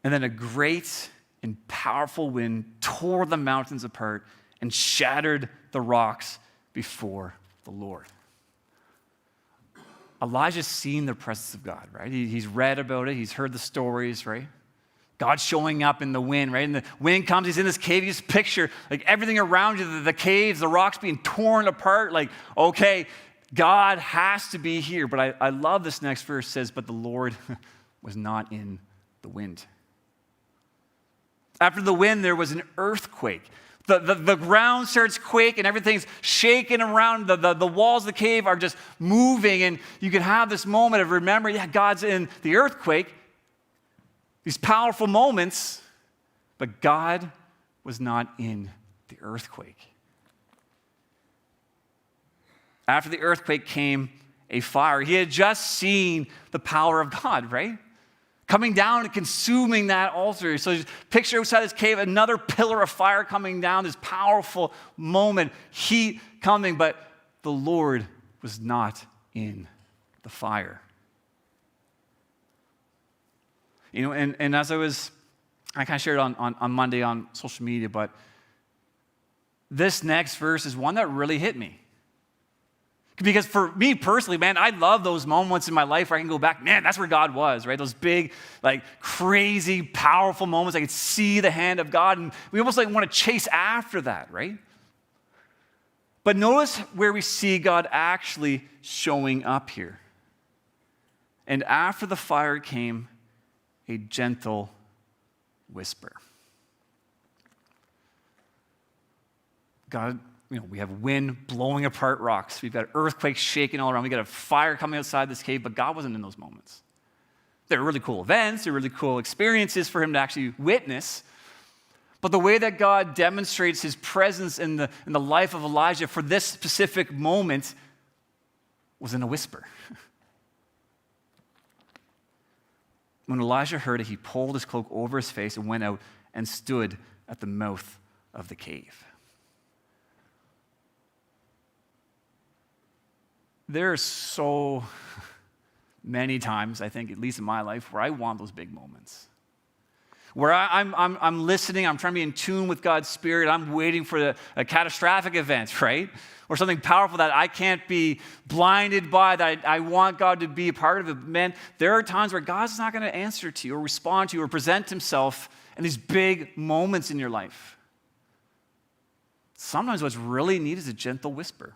And then a great and powerful wind tore the mountains apart and shattered the rocks before the Lord. Elijah's seen the presence of God, right? He's read about it. He's heard the stories, right? God showing up in the wind, right? And the wind comes, he's in this cave. You just picture like everything around you, the caves, the rocks being torn apart. Like, okay, God has to be here. But I love this next verse. It says, but the Lord was not in the wind. After the wind, there was an earthquake. The ground starts quaking, everything's shaking around. The walls of the cave are just moving, and you can have this moment of remembering, yeah, God's in the earthquake. These powerful moments, but God was not in the earthquake. After the earthquake came a fire. He had just seen the power of God, right? Coming down and consuming that altar. So just picture outside this cave, another pillar of fire coming down, this powerful moment, heat coming, but the Lord was not in the fire. You know, and as I kind of shared on Monday on social media, but this next verse is one that really hit me. Because for me personally, man, I love those moments in my life where I can go back, man, that's where God was, right? Those big, like crazy, powerful moments. I could see the hand of God, and we almost like want to chase after that, right? But notice where we see God actually showing up here. And after the fire came a gentle whisper. God, we have wind blowing apart rocks. We've got earthquakes shaking all around. We've got a fire coming outside this cave, but God wasn't in those moments. They're really cool events. They're really cool experiences for him to actually witness. But the way that God demonstrates his presence in the life of Elijah for this specific moment was in a whisper. When Elijah heard it, he pulled his cloak over his face and went out and stood at the mouth of the cave. There are so many times, I think, at least in my life, where I want those big moments. Where I'm listening, I'm trying to be in tune with God's Spirit, I'm waiting for a catastrophic event, right? Or something powerful that I can't be blinded by, that I want God to be a part of it. Man, there are times where God's not going to answer to you or respond to you or present himself in these big moments in your life. Sometimes what's really needed is a gentle whisper.